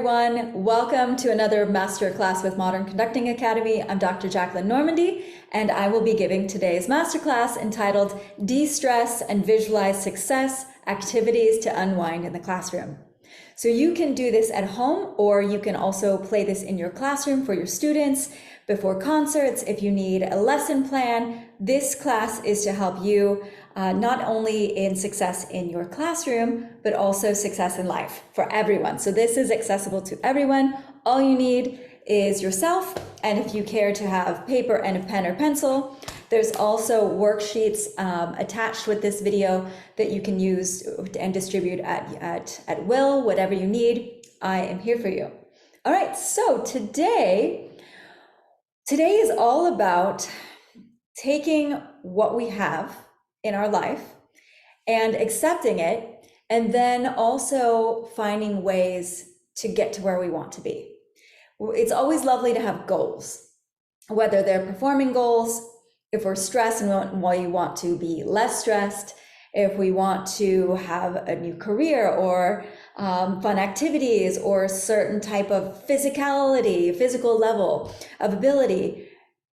everyone. Welcome to another Masterclass with Modern Conducting Academy. I'm Dr. Jacqueline Normandie, and I will be giving today's Masterclass entitled De-Stress and Visualize Success, Activities to Unwind in the Classroom. So you can do this at home, or you can also play this in your classroom for your students, before concerts, if you need a lesson plan. This class is to help you not only in success in your classroom, but also success in life for everyone. So this is accessible to everyone. All you need is yourself, and if you care to have paper and a pen or pencil, there's also worksheets attached with this video that you can use and distribute at will, whatever you need. I am here for you. All right, so today is all about taking what we have in our life and accepting it, and then also finding ways to get to where we want to be. It's always lovely to have goals, whether they're performing goals, if we're stressed and we want to be less stressed, if we want to have a new career or fun activities or a certain type of physical level of ability.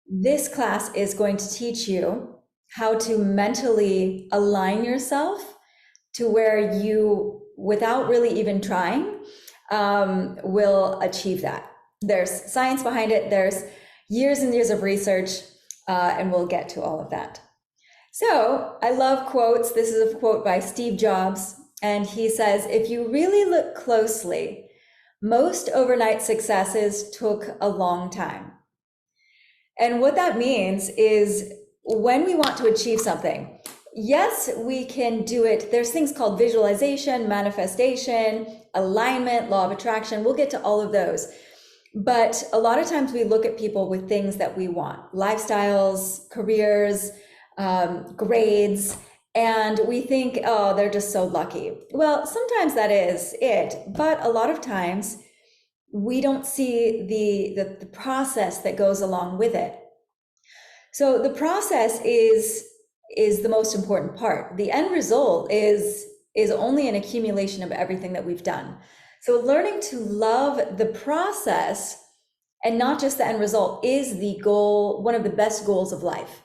This class is going to teach you how to mentally align yourself to where you, without really even trying, will achieve that. There's science behind it. There's years and years of research, and we'll get to all of that. So I love quotes. This is a quote by Steve Jobs, and he says, if you really look closely, most overnight successes took a long time. And what that means is when we want to achieve something, yes, we can do it. There's things called visualization, manifestation, alignment, law of attraction. We'll get to all of those. But a lot of times we look at people with things that we want, lifestyles, careers, grades, and we think, oh, they're just so lucky. Well, sometimes that is it, but a lot of times we don't see the process that goes along with it. So the process is the most important part. The end result is only an accumulation of everything that we've done. So learning to love the process and not just the end result is the goal, one of the best goals of life.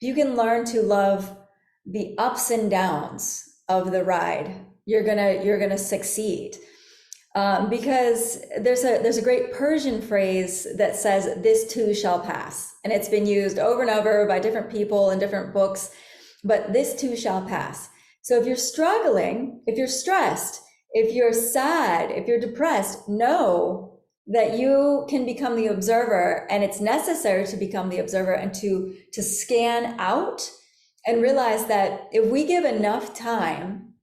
You can learn to love the ups and downs of the ride, you're gonna succeed. Because there's a great Persian phrase that says, this too shall pass. And it's been used over and over by different people in different books, but this too shall pass. So if you're struggling, if you're stressed, if you're sad, if you're depressed, know that you can become the observer, and it's necessary to become the observer and to scan out and realize that if we give enough time,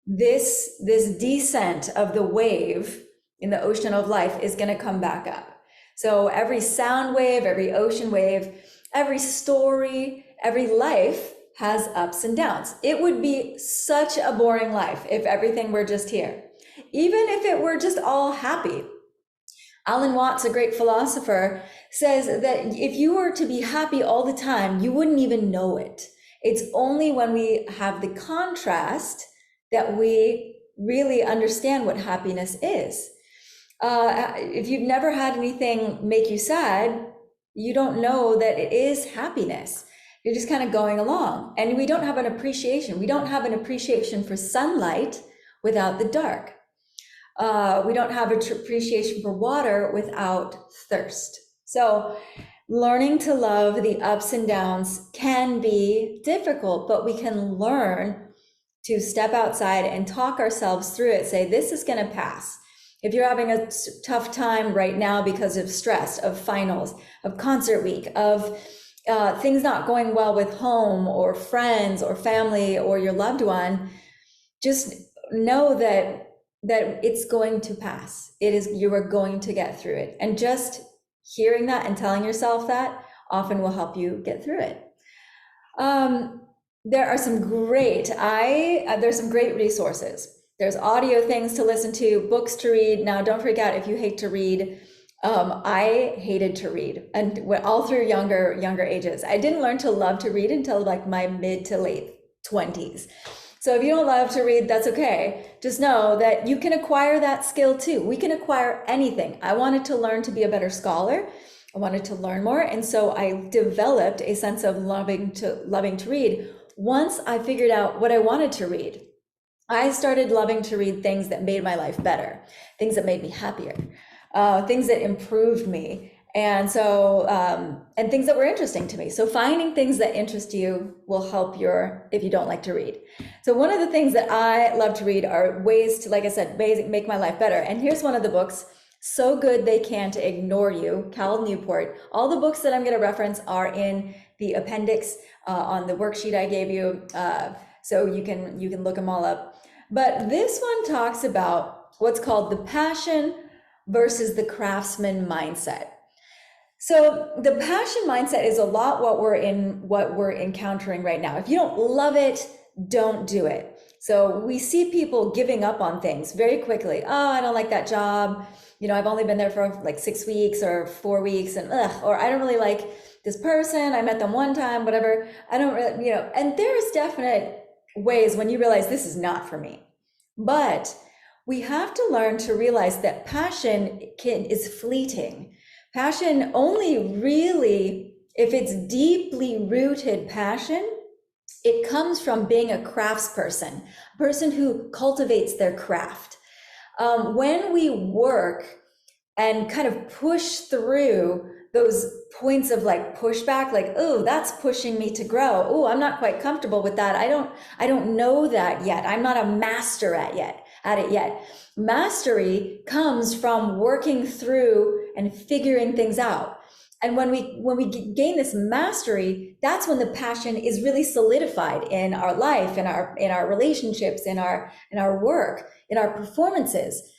this descent of the wave in the ocean of life is going to come back up. So every sound wave, every ocean wave, every story, every life has ups and downs. It would be such a boring life if everything were just here, even if it were just all happy. Alan Watts, a great philosopher, says that if you were to be happy all the time, you wouldn't even know it. It's only when we have the contrast that we really understand what happiness is. If you've never had anything make you sad, you don't know that it is happiness. You're just kind of going along, and we don't have an appreciation. We don't have an appreciation for sunlight without the dark. We don't have an appreciation for water without thirst. So learning to love the ups and downs can be difficult, but we can learn to step outside and talk ourselves through it. Say, this is going to pass. If you're having a tough time right now because of stress, of finals, of concert week, of things not going well with home or friends or family or your loved one, just know that it's going to pass. You are going to get through it. And just hearing that and telling yourself that often will help you get through it. There are some great, there's some great resources. There's audio things to listen to, books to read. Now, don't forget, if you hate to read, I hated to read, and all through younger ages. I didn't learn to love to read until like my mid to late 20s. So if you don't love to read, that's okay. Just know that you can acquire that skill too. We can acquire anything. I wanted to learn to be a better scholar. I wanted to learn more. And so I developed a sense of loving to read once I figured out what I wanted to read. I started loving to read things that made my life better, things that made me happier, things that improved me. And so, and things that were interesting to me. So finding things that interest you will help if you don't like to read. So one of the things that I love to read are ways to, like I said, make my life better. And here's one of the books, So Good They Can't Ignore You, Cal Newport. All the books that I'm going to reference are in the appendix on the worksheet I gave you. So you can look them all up. But this one talks about what's called the passion versus the craftsman mindset. So the passion mindset is a lot what we're encountering right now. If you don't love it, don't do it. So we see people giving up on things very quickly. Oh, I don't like that job. I've only been there for like 6 weeks or 4 weeks, and or I don't really like this person. I met them one time, whatever. I don't really, and there's definite ways when you realize this is not for me. But we have to learn to realize that passion is fleeting. Passion only really, if it's deeply rooted passion, it comes from being a craftsperson, a person who cultivates their craft. When we work and kind of push through those points of like pushback, like, oh, that's pushing me to grow. Oh, I'm not quite comfortable with that. I don't know that yet. I'm not a master at it yet. Mastery comes from working through and figuring things out. And when we gain this mastery, that's when the passion is really solidified in our life, in our relationships, in our work, in our performances.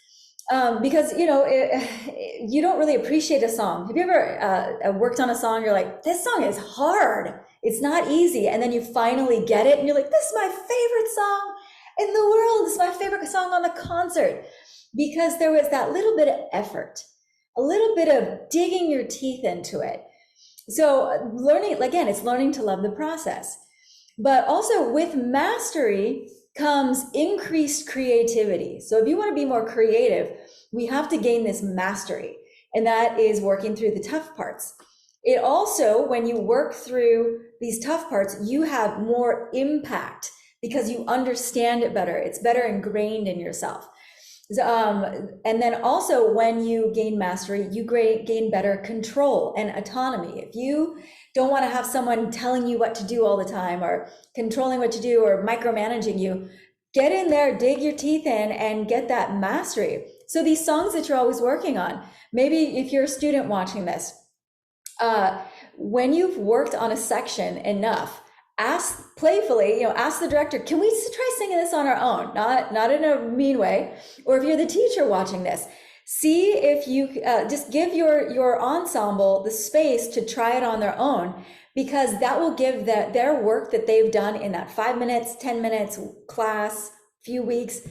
Because you don't really appreciate a song. Have you ever worked on a song? You're like, this song is hard. It's not easy. And then you finally get it, and you're like, this is my favorite song in the world. This is my favorite song on the concert, because there was that little bit of effort, a little bit of digging your teeth into it. So learning, again, it's learning to love the process. But also with mastery comes increased creativity. So if you want to be more creative, we have to gain this mastery, and that is working through the tough parts. It also, when you work through these tough parts, you have more impact because you understand it better. It's better ingrained in yourself. And then also when you gain mastery, you gain better control and autonomy. If you don't want to have someone telling you what to do all the time, or controlling what to do, or micromanaging you, get in there, dig your teeth in, and get that mastery. So these songs that you're always working on, maybe if you're a student watching this, when you've worked on a section enough, ask playfully, ask the director, can we try singing this on our own? Not in a mean way. Or if you're the teacher watching this, see if you just give your ensemble the space to try it on their own, because that will give their work that they've done in that 5 minutes, 10 minutes class, few weeks,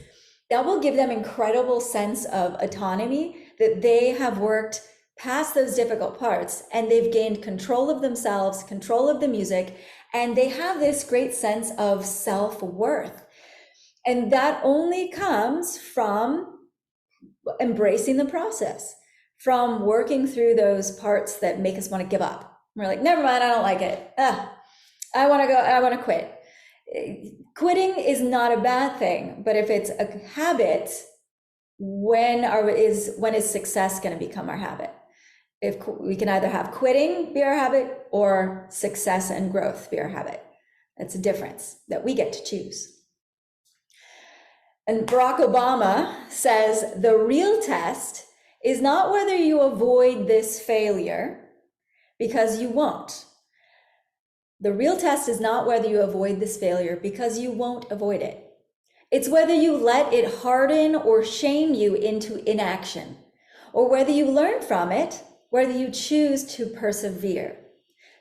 that will give them incredible sense of autonomy, that they have worked past those difficult parts and they've gained control of themselves, control of the music, and they have this great sense of self-worth. And that only comes from embracing the process, from working through those parts that make us want to give up. We're like, never mind, I don't like it. I want to quit. Quitting is not a bad thing, but if it's a habit, when is success going to become our habit? If we can either have quitting be our habit or success and growth be our habit. That's a difference that we get to choose. And Barack Obama says the real test is not whether you avoid this failure, because you won't. The real test is not whether you avoid this failure, because you won't avoid it. It's whether you let it harden or shame you into inaction, or whether you learn from it, whether you choose to persevere.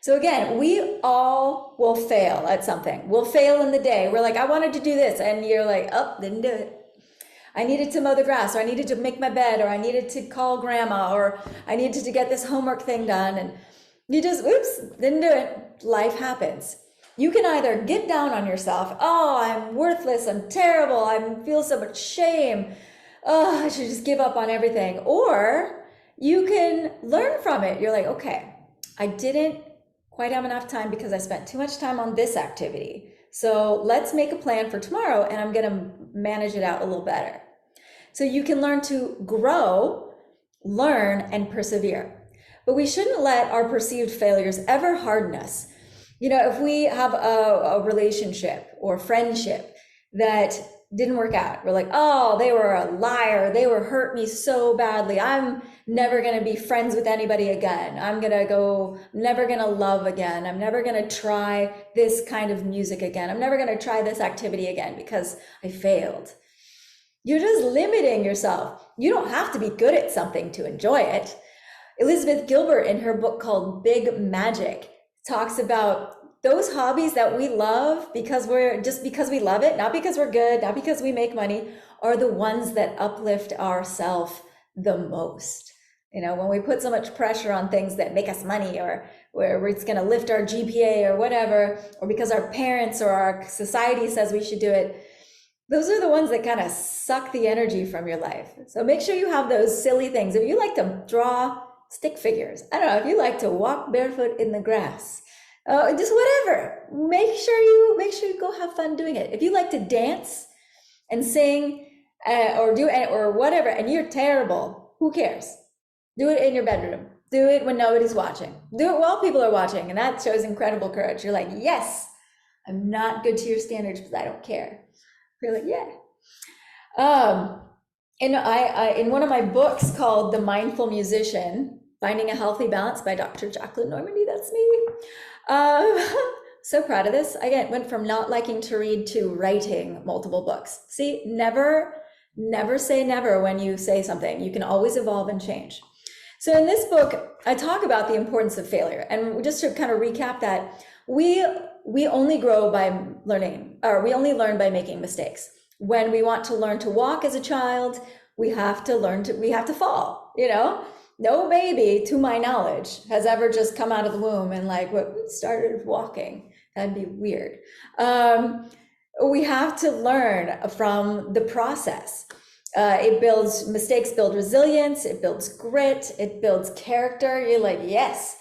So again, we all will fail at something. We'll fail in the day. We're like, I wanted to do this. And you're like, oh, didn't do it. I needed to mow the grass, or I needed to make my bed, or I needed to call grandma, or I needed to get this homework thing done. And you just, oops, didn't do it. Life happens. You can either get down on yourself, oh, I'm worthless, I'm terrible, I feel so much shame, oh, I should just give up on everything. Or you can learn from it. You're like, okay, I didn't quite have enough time because I spent too much time on this activity. So let's make a plan for tomorrow and I'm going to manage it out a little better. So you can learn to grow, learn, and persevere. But we shouldn't let our perceived failures ever harden us. You know, if we have a relationship or friendship that didn't work out, we're like, oh, they were a liar, they were hurt me so badly, I'm never going to be friends with anybody again, never going to love again, I'm never going to try this kind of music again, I'm never going to try this activity again because I failed. You're just limiting yourself. You don't have to be good at something to enjoy it. Elizabeth Gilbert, in her book called Big Magic, talks about those hobbies that we love because we love it, not because we're good, not because we make money, are the ones that uplift ourselves the most. You know, when we put so much pressure on things that make us money, or where it's going to lift our GPA or whatever, or because our parents or our society says we should do it, those are the ones that kind of suck the energy from your life. So make sure you have those silly things. If you like to draw stick figures, I don't know, if you like to walk barefoot in the grass, just whatever, make sure you go have fun doing it. If you like to dance and sing or do it or whatever, and you're terrible, who cares? Do it in your bedroom. Do it when nobody's watching. Do it while people are watching, and that shows incredible courage. You're like, yes, I'm not good to your standards, but I don't care. You're like, yeah. And in one of my books called The Mindful Musician, Finding a Healthy Balance by Dr. Jacqueline Normandy, that's me. So proud of this. I went from not liking to read to writing multiple books. See, never say never when you say something. You can always evolve and change. So in this book, I talk about the importance of failure. And just to kind of recap that, we only grow by learning, or we only learn by making mistakes. When we want to learn to walk as a child, we have to fall, you know? No baby, to my knowledge, has ever just come out of the womb and started walking. That'd be weird. We have to learn from the process. Mistakes build resilience, it builds grit, it builds character. You're like, yes.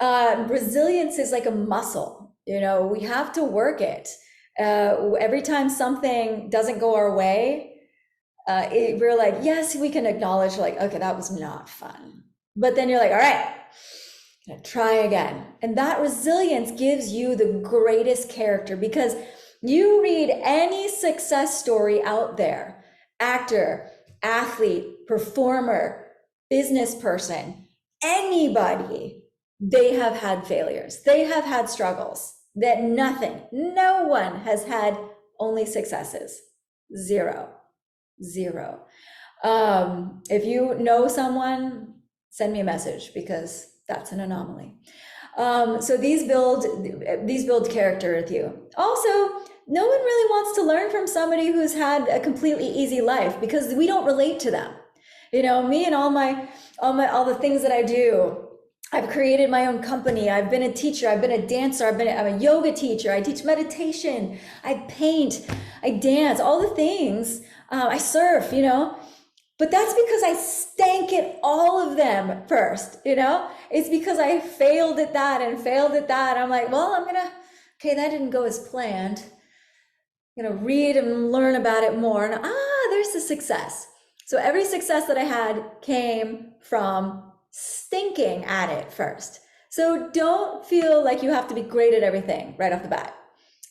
Resilience is like a muscle, you know, we have to work it. Every time something doesn't go our way, we're like, yes, we can acknowledge okay, that was not fun. But then you're like, all right, I'm gonna try again. And that resilience gives you the greatest character, because you read any success story out there, actor, athlete, performer, business person, anybody, they have had failures. They have had struggles that no one has had only successes. Zero. If you know someone, send me a message, because that's an anomaly. So these build character with you. Also, no one really wants to learn from somebody who's had a completely easy life, because we don't relate to them. You know, me and all the things that I do. I've created my own company. I've been a teacher. I've been a dancer. I'm a yoga teacher. I teach meditation. I paint. I dance. All the things. I surf. You know, but that's because I stank at all of them first. You know, it's because I failed at that and failed at that. I'm like, well, okay, that didn't go as planned. I'm gonna read and learn about it more. And there's the success. So every success that I had came from stinking at it first. So don't feel like you have to be great at everything right off the bat.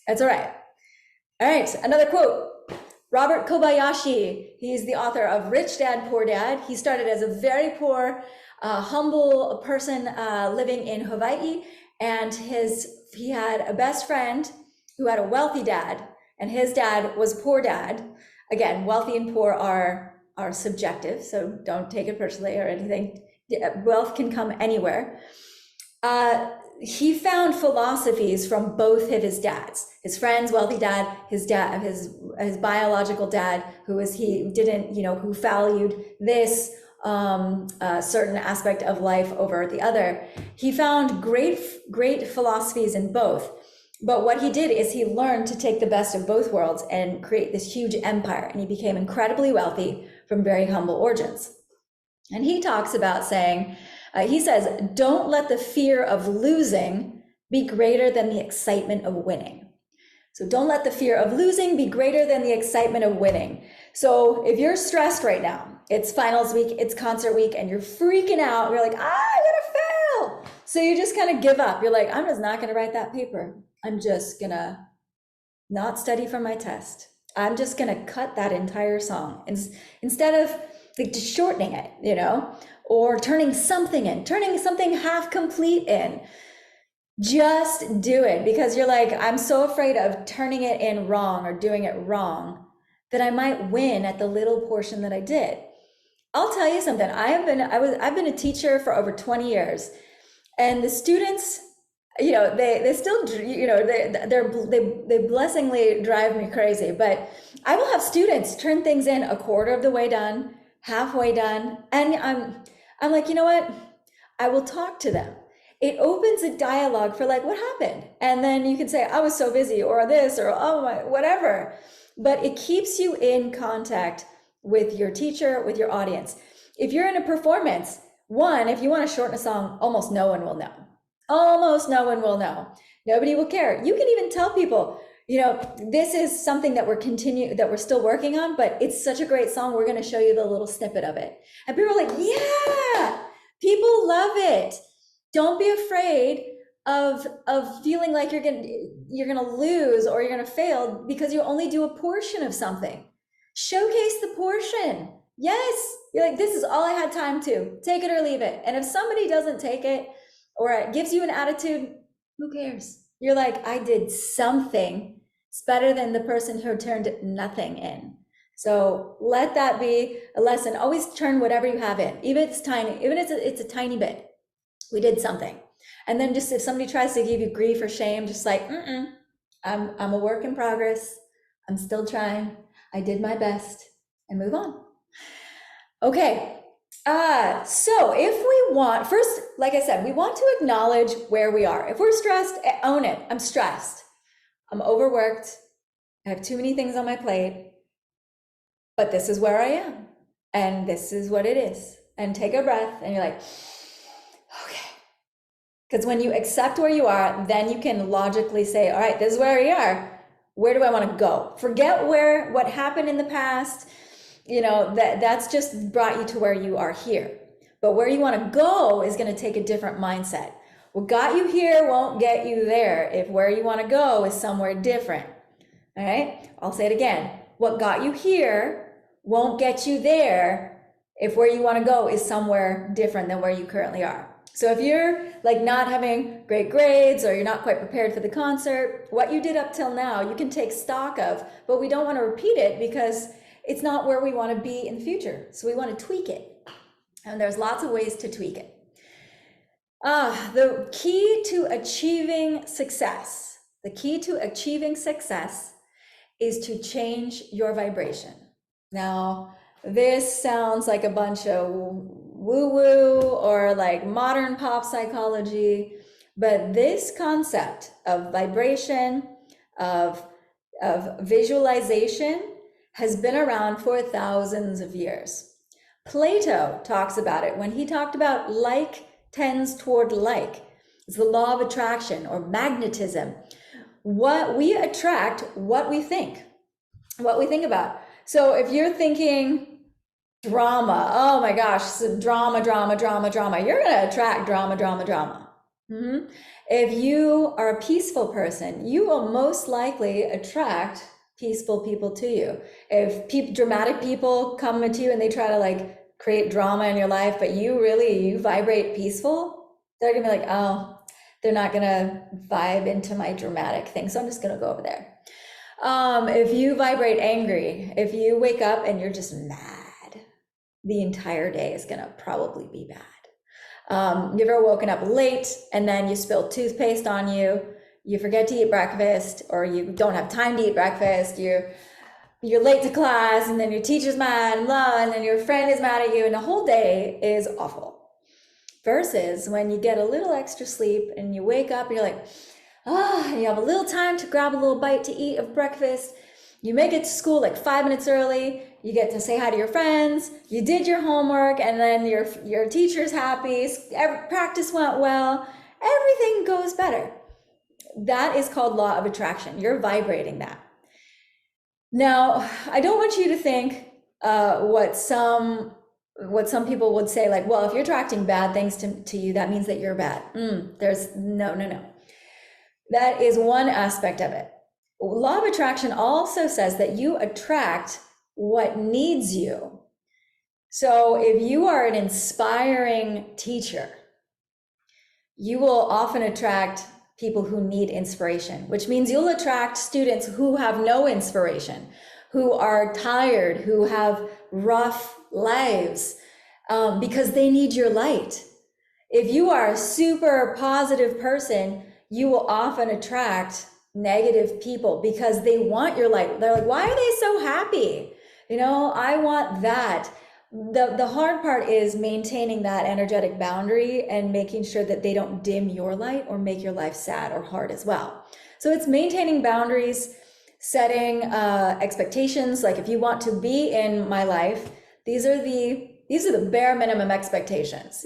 That's all right. All right, another quote. Robert Kobayashi, he's the author of Rich Dad, Poor Dad. He started as a very poor, humble person living in Hawaii, and he had a best friend who had a wealthy dad, and his dad was a poor dad. Again, wealthy and poor are subjective, so don't take it personally or anything. Wealth can come anywhere. He found philosophies from both of his dads, his friend's wealthy dad, his biological dad, who valued this certain aspect of life over the other. He found great philosophies in both. But what he did is he learned to take the best of both worlds and create this huge empire. And he became incredibly wealthy from very humble origins. And he talks about saying, he says, don't let the fear of losing be greater than the excitement of winning. So don't let the fear of losing be greater than the excitement of winning. So if you're stressed right now, it's finals week, it's concert week, and you're freaking out, you're like, I'm gonna fail. So you just kind of give up. You're like, I'm just not gonna write that paper. I'm just gonna not study for my test. I'm just gonna cut that entire song. Instead of like just shortening it, you know, or turning something half complete in. Just do it, because you're like, I'm so afraid of turning it in wrong or doing it wrong that I might win at the little portion that I did. I'll tell you something. I've been a teacher for over 20 years, and the students, you know, they still, you know, they blessingly drive me crazy. But I will have students turn things in a quarter of the way done, halfway done, and I'm like, you know what? I will talk to them. It opens a dialogue for like, what happened? And then you can say, I was so busy, or this, or oh my, whatever. But it keeps you in contact with your teacher, with your audience. If you're in a performance, one, if you want to shorten a song, almost no one will know. Almost no one will know. Nobody will care. You can even tell people, you know, this is something that we're still working on, but it's such a great song. We're going to show you the little snippet of it. And people are like, yeah, people love it. Don't be afraid of feeling like you're gonna lose or you're gonna fail because you only do a portion of something. Showcase the portion. Yes, you're like, this is all I had time to. Take it or leave it. And if somebody doesn't take it or it gives you an attitude, who cares? You're like, I did something. It's better than the person who turned nothing in. So let that be a lesson. Always turn whatever you have in, even if it's tiny, even if it's a tiny bit. We did something. And then just if somebody tries to give you grief or shame, just like, I'm a work in progress. I'm still trying. I did my best, and move on. Okay. So if we want, first, like I said, we want to acknowledge where we are. If we're stressed, own it. I'm stressed. I'm overworked. I have too many things on my plate, but this is where I am. And this is what it is. And take a breath, and you're like, okay. Because when you accept where you are, then you can logically say, all right, this is where we are. Where do I want to go? Forget what happened in the past. You know, that's just brought you to where you are here. But where you want to go is going to take a different mindset. What got you here won't get you there if where you want to go is somewhere different. All right, I'll say it again. What got you here won't get you there if where you want to go is somewhere different than where you currently are. So if you're like not having great grades or you're not quite prepared for the concert, what you did up till now, you can take stock of, but we don't want to repeat it because it's not where we want to be in the future. So we want to tweak it. And there's lots of ways to tweak it. The key to achieving success, is to change your vibration. Now, this sounds like a bunch of woo-woo or like modern pop psychology, but this concept of vibration, of visualization has been around for thousands of years. Plato talks about it when he talked about like tends toward like. It's the law of attraction or magnetism. What we attract, what we think about. So if you're thinking drama, oh my gosh, so drama, you're going to attract drama. If you are a peaceful person, you will most likely attract peaceful people to you. If dramatic people come to you and they try to like create drama in your life, but you vibrate peaceful, they're gonna be like, oh, they're not gonna vibe into my dramatic thing, so I'm just gonna go over there. If you vibrate angry, if you wake up and you're just mad, the entire day is gonna probably be bad. You've ever woken up late and then you spill toothpaste on you, you forget to eat breakfast, or you don't have time to eat breakfast, you're late to class, and then your teacher's mad, and blah, and then your friend is mad at you, and the whole day is awful. Versus when you get a little extra sleep and you wake up and you're like, You have a little time to grab a little bite to eat of breakfast. You make it to school like 5 minutes early. You get to say hi to your friends. You did your homework, and then your teacher's happy. Practice went well. Everything goes better. That is called law of attraction. You're vibrating that. Now, I don't want you to think what some people would say, like, well, if you're attracting bad things to you, that means that you're bad. There's no. That is one aspect of it. Law of attraction also says that you attract what needs you. So if you are an inspiring teacher, you will often attract people who need inspiration, which means you'll attract students who have no inspiration, who are tired, who have rough lives, because they need your light. If you are a super positive person, you will often attract negative people because they want your light. They're like, why are they so happy? I want that. The hard part is maintaining that energetic boundary and making sure that they don't dim your light or make your life sad or hard as well. So it's maintaining boundaries, setting expectations. Like, if you want to be in my life, these are the bare minimum expectations.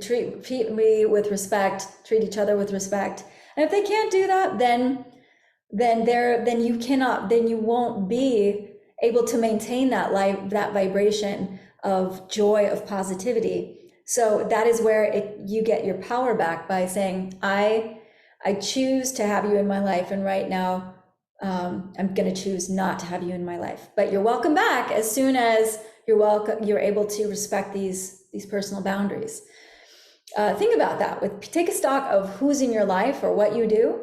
Treat me with respect, treat each other with respect. And if they can't do that, then you won't be able to maintain that vibration of joy, of positivity. So that is where you get your power back by saying, I choose to have you in my life, and right now I'm going to choose not to have you in my life. But you're welcome back as soon as you're able to respect these personal boundaries. Think about that. Take a stock of who's in your life or what you do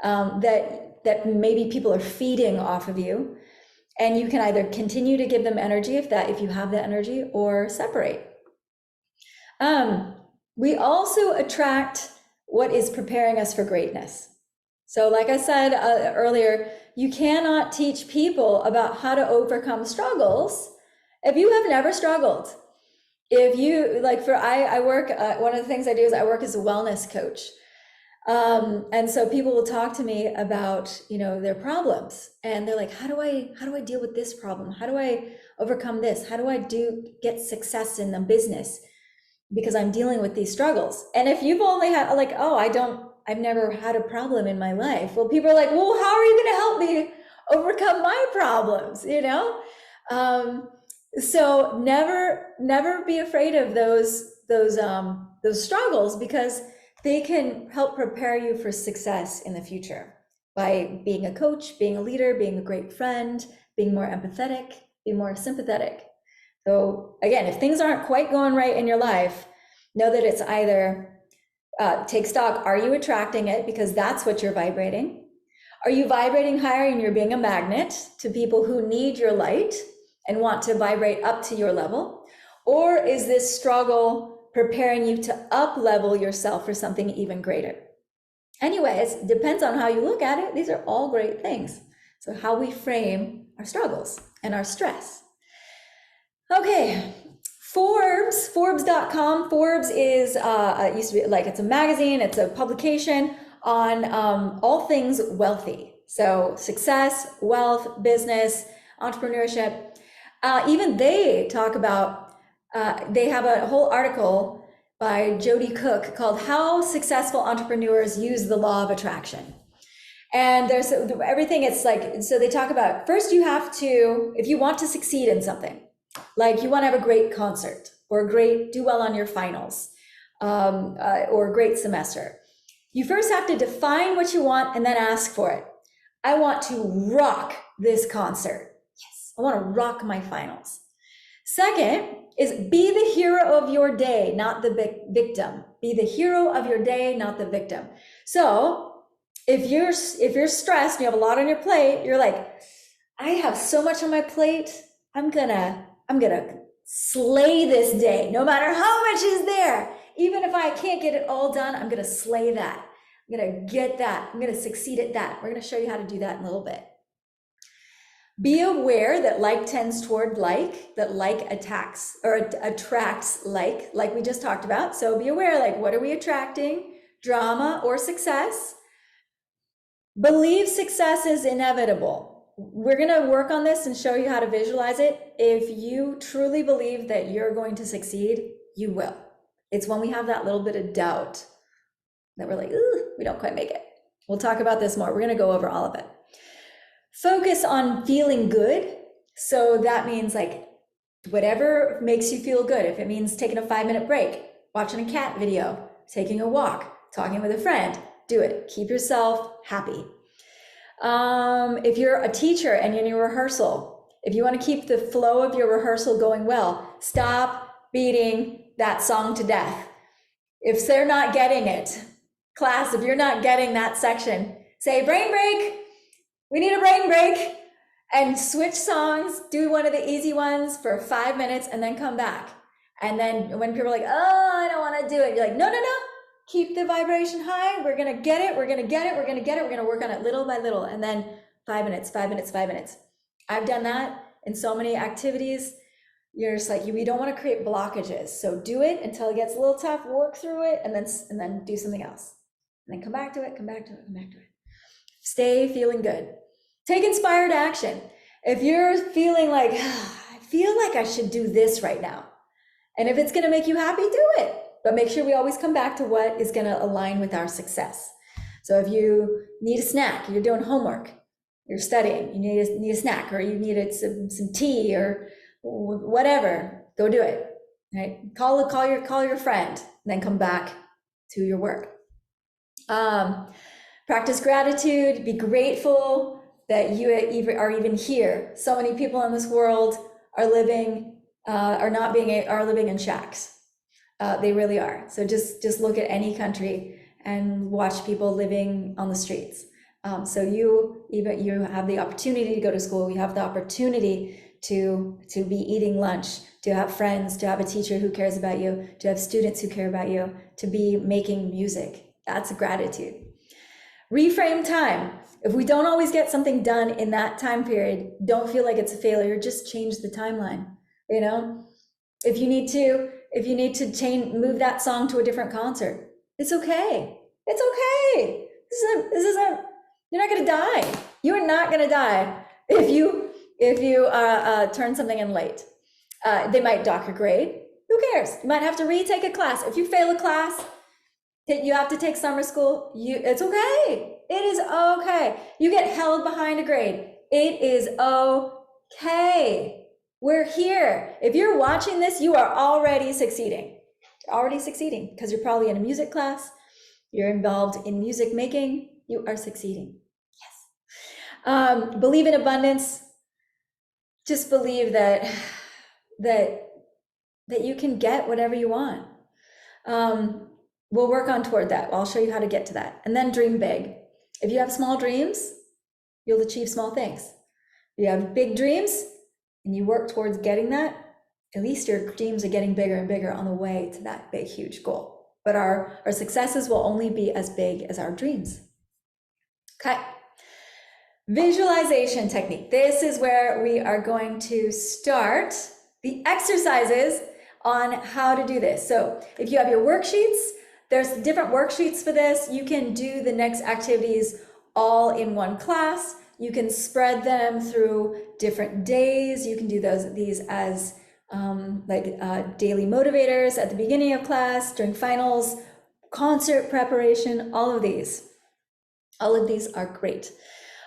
that maybe people are feeding off of you, and you can either continue to give them energy if you have the energy, or separate. We also attract what is preparing us for greatness. So like I said earlier, you cannot teach people about how to overcome struggles if you have never struggled. If you I work, one of the things I do is I work as a wellness coach. And so people will talk to me about, their problems, and they're like, how do I deal with this problem? How do I overcome this? How do I get success in the business? Because I'm dealing with these struggles. And if you've only had I've never had a problem in my life. Well, people are like, well, how are you going to help me overcome my problems? So never be afraid of those struggles, because they can help prepare you for success in the future by being a coach, being a leader, being a great friend, being more empathetic, being more sympathetic. So again, if things aren't quite going right in your life, know that it's either take stock. Are you attracting it because that's what you're vibrating? Are you vibrating higher and you're being a magnet to people who need your light and want to vibrate up to your level? Or is this struggle preparing you to up-level yourself for something even greater? Anyways, depends on how you look at it. These are all great things. So how we frame our struggles and our stress. Okay, Forbes.com. Forbes is, it used to be it's a magazine, it's a publication on all things wealthy. So success, wealth, business, entrepreneurship. Even they talk about, they have a whole article by Jody Cook called How Successful Entrepreneurs Use the Law of Attraction. And there's everything. It's so they talk about, first you have to, if you want to succeed in something, like you want to have a great concert or do well on your finals, or a great semester, you first have to define what you want and then ask for it. I want to rock this concert. Yes, I want to rock my finals. Second is be the hero of your day, not the victim. Be the hero of your day, not the victim. So if you're stressed and you have a lot on your plate, you're like, I have so much on my plate. I'm gonna slay this day, no matter how much is there. Even if I can't get it all done, I'm gonna slay that. I'm gonna get that. I'm gonna succeed at that. We're gonna show you how to do that in a little bit. Be aware that like tends toward like, that like attracts like we just talked about. So be aware, what are we attracting? Drama or success? Believe success is inevitable. We're going to work on this and show you how to visualize it. If you truly believe that you're going to succeed, you will. It's when we have that little bit of doubt that we're like, ooh, we don't quite make it. We'll talk about this more. We're going to go over all of it. Focus on feeling good. So that means like whatever makes you feel good. If it means taking a 5-minute break, watching a cat video, taking a walk, talking with a friend, do it. Keep yourself happy. If you're a teacher and you're in your rehearsal, if you want to keep the flow of your rehearsal going well, stop beating that song to death. If they're not getting it, class, if you're not getting that section, say brain break. We need a brain break, and switch songs. Do one of the easy ones for 5 minutes and then come back. And then when people are like, oh, I don't want to do it, you're like, no, no, no. Keep the vibration high. We're going to get it. We're going to get it. We're going to get it. We're going to work on it little by little. And then 5 minutes, 5 minutes, 5 minutes. I've done that in so many activities. You're just like, we don't want to create blockages. So do it until it gets a little tough, work through it, and then do something else. And then come back to it, come back to it, come back to it. Stay feeling good. Take inspired action. If you're feeling like, I feel like I should do this right now. And if it's going to make you happy, do it. But make sure we always come back to what is going to align with our success. So if you need a snack, you're doing homework, you're studying, you need a snack, or you needed some tea or whatever, go do it. Right? Call your friend, and then come back to your work. Practice gratitude. Be grateful that you are even here. So many people in this world are living in shacks. They really are. So just look at any country and watch people living on the streets. So you have the opportunity to go to school. You have the opportunity to be eating lunch, to have friends, to have a teacher who cares about you, to have students who care about you, to be making music. That's gratitude. Reframe time. If we don't always get something done in that time period, don't feel like it's a failure. Just change the timeline. You know, if you need to move that song to a different concert, it's okay. It's okay. This isn't. You're not going to die. You are not going to die if you turn something in late. They might dock your grade. Who cares? You might have to retake a class. If you fail a class, you have to take summer school. It's okay. It is okay. You get held behind a grade. It is okay. We're here. If you're watching this, you are already succeeding. You're already succeeding because you're probably in a music class. You're involved in music making. You are succeeding. Yes. Believe in abundance. Just believe that you can get whatever you want. We'll work on toward that. I'll show you how to get to that. And then dream big. If you have small dreams, you'll achieve small things. If you have big dreams and you work towards getting that, at least your dreams are getting bigger and bigger on the way to that big, huge goal. But our successes will only be as big as our dreams. Okay. Visualization technique. This is where we are going to start the exercises on how to do this. So if you have your worksheets, there's different worksheets for this. You can do the next activities all in one class. You can spread them through different days. You can do these as daily motivators at the beginning of class, during finals, concert preparation, all of these. All of these are great.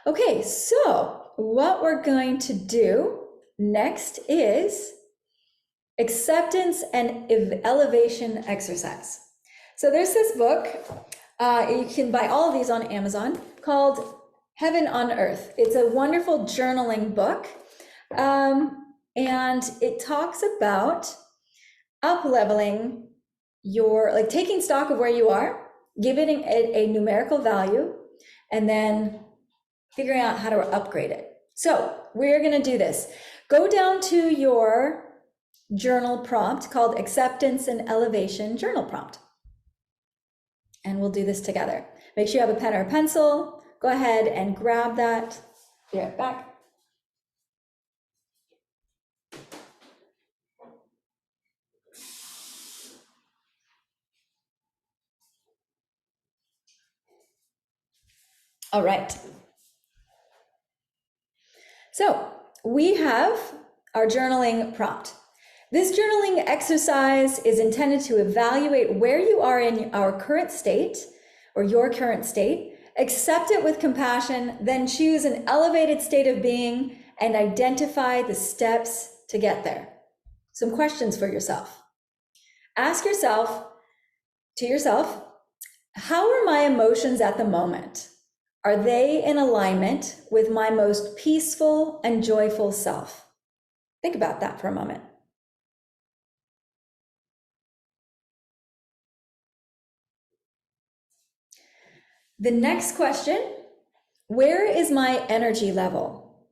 Okay, so what we're going to do next is acceptance and elevation exercise. So there's this book, you can buy all of these on Amazon, called Heaven on Earth. It's a wonderful journaling book, and it talks about up-leveling taking stock of where you are, giving it a numerical value, and then figuring out how to upgrade it. So we're going to do this. Go down to your journal prompt called Acceptance and Elevation Journal Prompt. And we'll do this together. Make sure you have a pen or a pencil. Go ahead and grab that. Be right back. All right. So we have our journaling prompt. This journaling exercise is intended to evaluate where you are in our current state or your current state, accept it with compassion, then choose an elevated state of being and identify the steps to get there. Some questions for yourself. Ask yourself, to yourself, how are my emotions at the moment? Are they in alignment with my most peaceful and joyful self? Think about that for a moment. The next question, where is my energy level?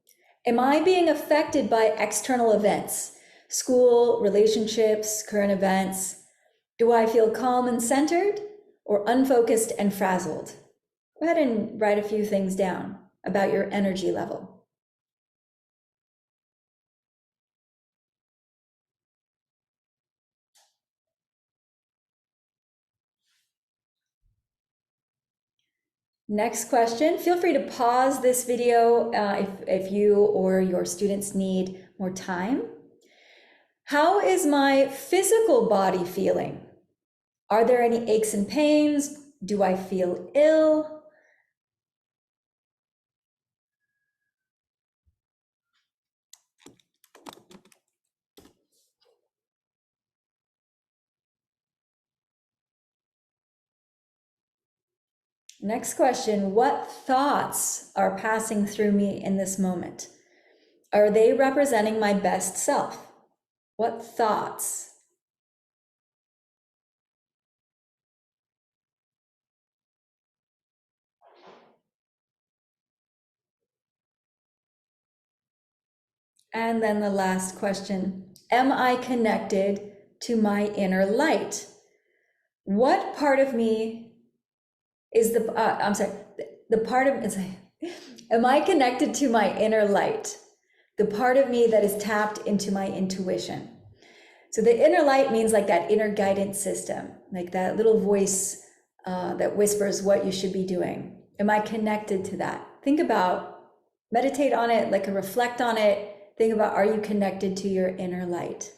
Am I being affected by external events, school, relationships, current events? Do I feel calm and centered or unfocused and frazzled? Go ahead and write a few things down about your energy level. Next question, feel free to pause this video if you or your students need more time. How is my physical body feeling? Are there any aches and pains? Do I feel ill? Next question, what thoughts are passing through me in this moment? Are they representing my best self? What thoughts? And then the last question, am I connected to my inner light? What part of me is the part of, am I connected to my inner light? The part of me that is tapped into my intuition. So the inner light means like that inner guidance system, like that little voice that whispers what you should be doing. Am I connected to that? Think about, meditate on it, like reflect on it. Think about, are you connected to your inner light?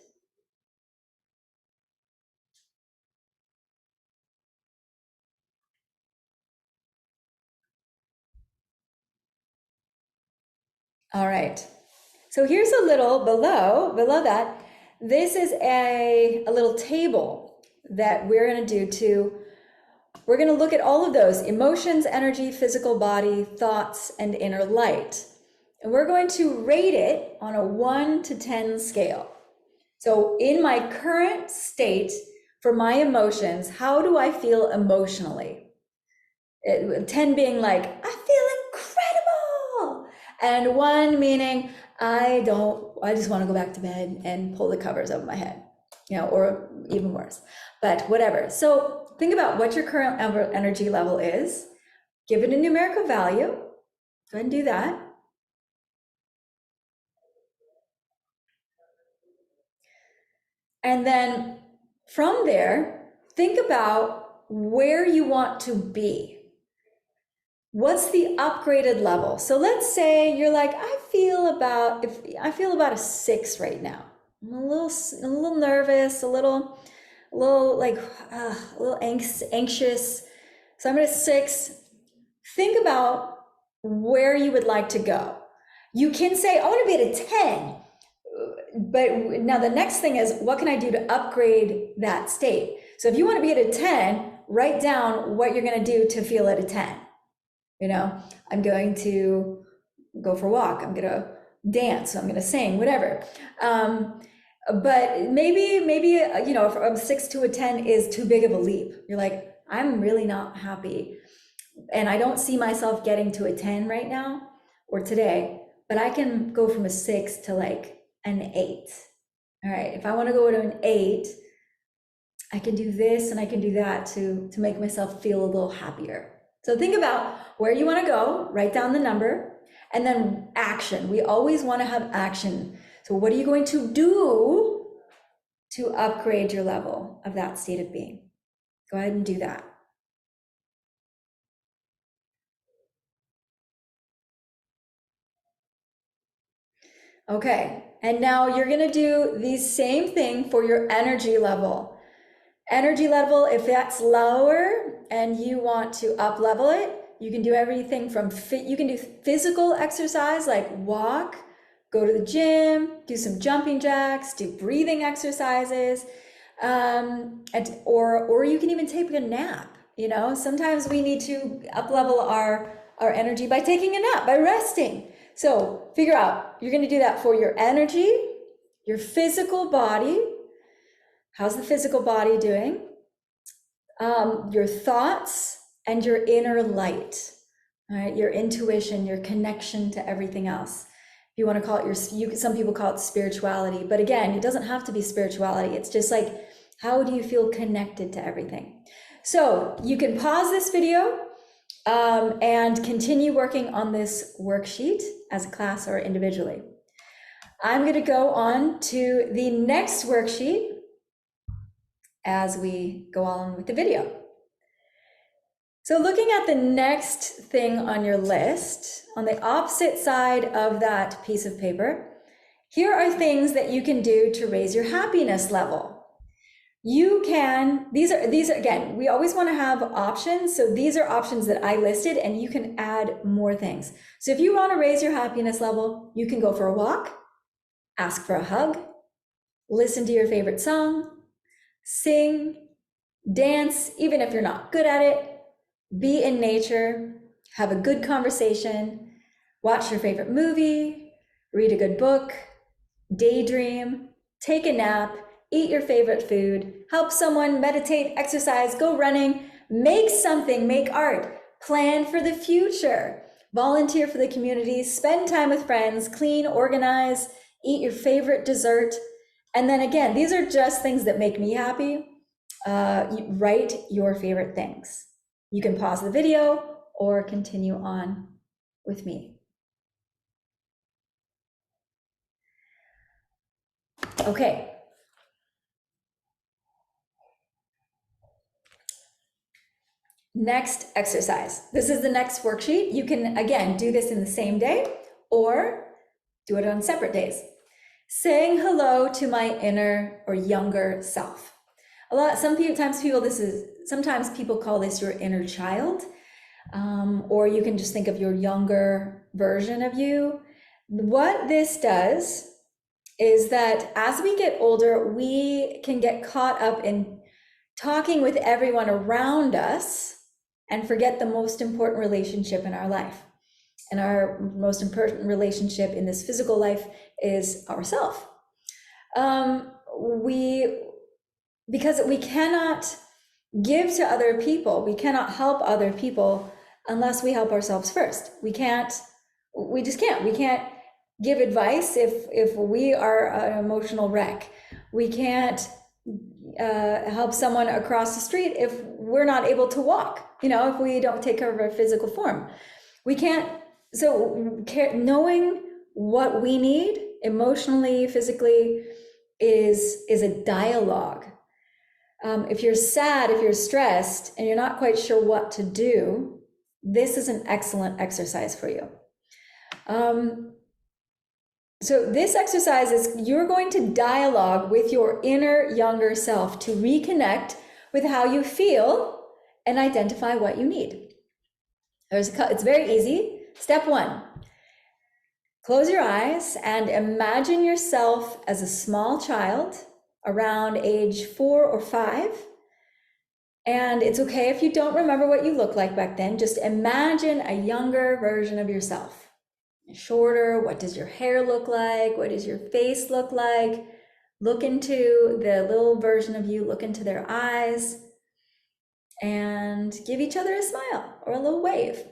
All right. So here's a little below that. This is a little table that we're going to do to, we're going to look at all of those emotions, energy, physical body, thoughts, and inner light. And we're going to rate it on a 1 to 10 scale. So in my current state for my emotions, how do I feel emotionally? 10 being like, I feel incredible. And 1 meaning, I just want to go back to bed and pull the covers over my head, or even worse, but whatever. So think about what your current energy level is, give it a numerical value. Go ahead and do that. And then from there, think about where you want to be. What's the upgraded level? So let's say you're like, I feel about a 6 right now. I'm a little nervous, a little anxious. So I'm at a 6. Think about where you would like to go. You can say, I want to be at a 10. But now the next thing is, what can I do to upgrade that state? So if you want to be at a 10, write down what you're going to do to feel at a 10. I'm going to go for a walk. I'm going to dance. I'm going to sing, whatever. But maybe from 6 to a 10 is too big of a leap. You're like, I'm really not happy. And I don't see myself getting to a 10 right now or today, but I can go from a 6 to like an 8. All right. If I want to go to an 8, I can do this and I can do that to make myself feel a little happier. So think about where you want to go, write down the number, and then action. We always want to have action. So what are you going to do to upgrade your level of that state of being? Go ahead and do that. Okay, and now you're gonna do the same thing for your energy level. Energy level, if that's lower and you want to up level it, you can do everything from you can do physical exercise like walk, go to the gym, do some jumping jacks, do breathing exercises, or you can even take a nap. You know, sometimes we need to up level our energy by taking a nap, by resting. So figure out, you're going to do that for your energy, your physical body. How's the physical body doing? Your thoughts and your inner light, all right? Your intuition, your connection to everything else. If you want to call it some people call it spirituality, but again, it doesn't have to be spirituality. It's just like, how do you feel connected to everything? So you can pause this video and continue working on this worksheet as a class or individually. I'm going to go on to the next worksheet as we go on with the video. So looking at the next thing on your list, on the opposite side of that piece of paper, here are things that you can do to raise your happiness level. You can, these are again, we always want to have options. So these are options that I listed, and you can add more things. So if you want to raise your happiness level, you can go for a walk, ask for a hug, listen to your favorite song, sing, dance, even if you're not good at it, be in nature, have a good conversation, watch your favorite movie, read a good book, daydream, take a nap, eat your favorite food, help someone, meditate, exercise, go running, make something, make art, plan for the future, volunteer for the community, spend time with friends, clean, organize, eat your favorite dessert. And then again, these are just things that make me happy. Write your favorite things. You can pause the video or continue on with me. Okay. Next exercise. This is the next worksheet. You can, again, do this in the same day or do it on separate days. Saying hello to my inner or younger self. Sometimes people call this your inner child, or you can just think of your younger version of you. What this does is that as we get older, we can get caught up in talking with everyone around us and forget the most important relationship in our life. And our most important relationship in this physical life is ourself. Because we cannot give to other people, we cannot help other people unless we help ourselves first. We just can't. We can't give advice if we are an emotional wreck. We can't help someone across the street if we're not able to walk, if we don't take care of our physical form. We can't. So knowing what we need emotionally, physically, is a dialogue. If you're sad, if you're stressed, and you're not quite sure what to do, this is an excellent exercise for you. So this exercise is, you're going to dialogue with your inner younger self to reconnect with how you feel and identify what you need. It's very easy. Step 1, close your eyes and imagine yourself as a small child around age 4 or 5. And it's okay if you don't remember what you looked like back then. Just imagine a younger version of yourself. Shorter, what does your hair look like? What does your face look like? Look into the little version of you, look into their eyes, and give each other a smile or a little wave.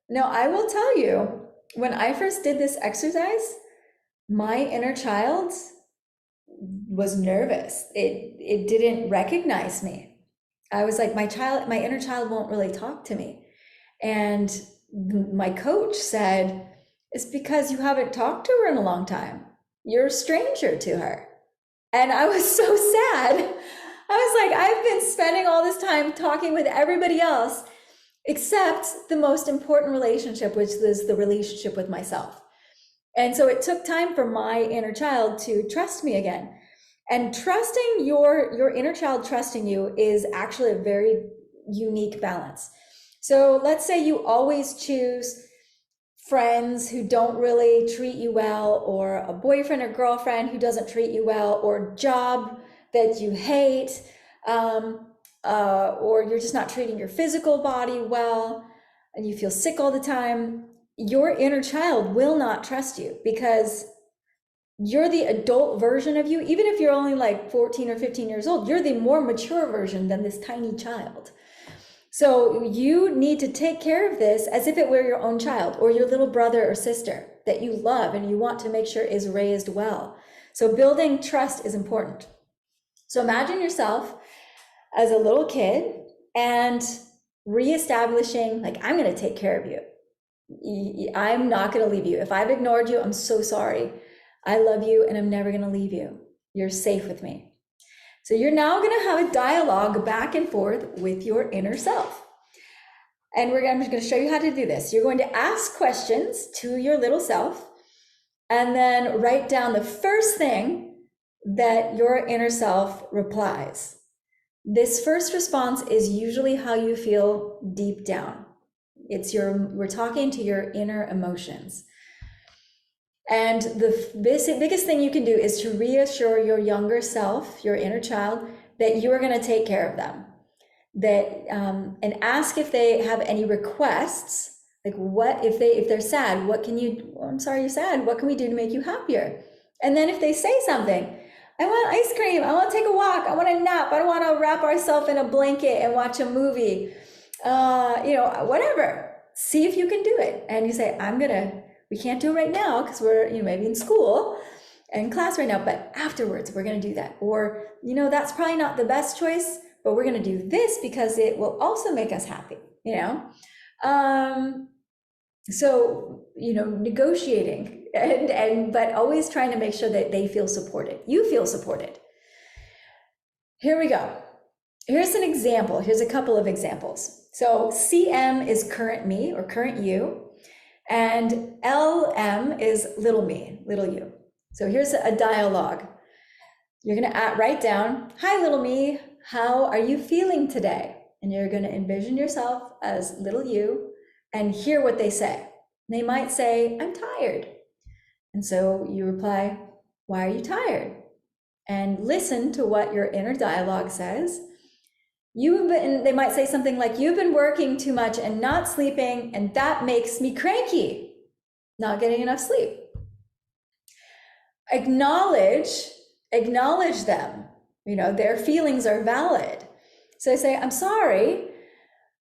Now, I will tell you, when I first did this exercise, my inner child was nervous. It didn't recognize me. I was like, my inner child won't really talk to me. And my coach said, it's because you haven't talked to her in a long time. You're a stranger to her. And I was so sad. I was like, I've been spending all this time talking with everybody else, except the most important relationship, which is the relationship with myself. And so it took time for my inner child to trust me again. And trusting your inner child trusting you is actually a very unique balance. So let's say you always choose friends who don't really treat you well, or a boyfriend or girlfriend who doesn't treat you well, or job that you hate, or you're just not treating your physical body well, and you feel sick all the time. Your inner child will not trust you because you're the adult version of you. Even if you're only like 14 or 15 years old, you're the more mature version than this tiny child. So you need to take care of this as if it were your own child or your little brother or sister that you love and you want to make sure is raised well. So building trust is important. So imagine yourself as a little kid and reestablishing, like, I'm going to take care of you. I'm not going to leave you. If I've ignored you, I'm so sorry. I love you and I'm never going to leave you. You're safe with me. So you're now going to have a dialogue back and forth with your inner self. And I'm just going to show you how to do this. You're going to ask questions to your little self and then write down the first thing that your inner self replies. This first response is usually how you feel deep down. We're talking to your inner emotions. And the biggest thing you can do is to reassure your younger self, your inner child, that you are going to take care of them. And ask if they have any requests, like if they're sad, I'm sorry you're sad, what can we do to make you happier? And then if they say something, I want ice cream, I want to take a walk, I want a nap, I don't want to wrap ourselves in a blanket and watch a movie, whatever. See if you can do it. And you say, we can't do it right now because we're maybe in school and class right now, but afterwards we're going to do that. Or, that's probably not the best choice, but we're going to do this because it will also make us happy, So, negotiating but always trying to make sure that they feel supported. You feel supported. Here we go. Here's an example. Here's a couple of examples. So CM is current me or current you, and LM is little me, little you. So here's a dialogue. You're going to write down, hi, little me, how are you feeling today? And you're going to envision yourself as little you and hear what they say. They might say, I'm tired. And so you reply, why are you tired? And listen to what your inner dialogue says. They might say something like, you've been working too much and not sleeping, and that makes me cranky, not getting enough sleep. Acknowledge them. Their feelings are valid. So I say, I'm sorry,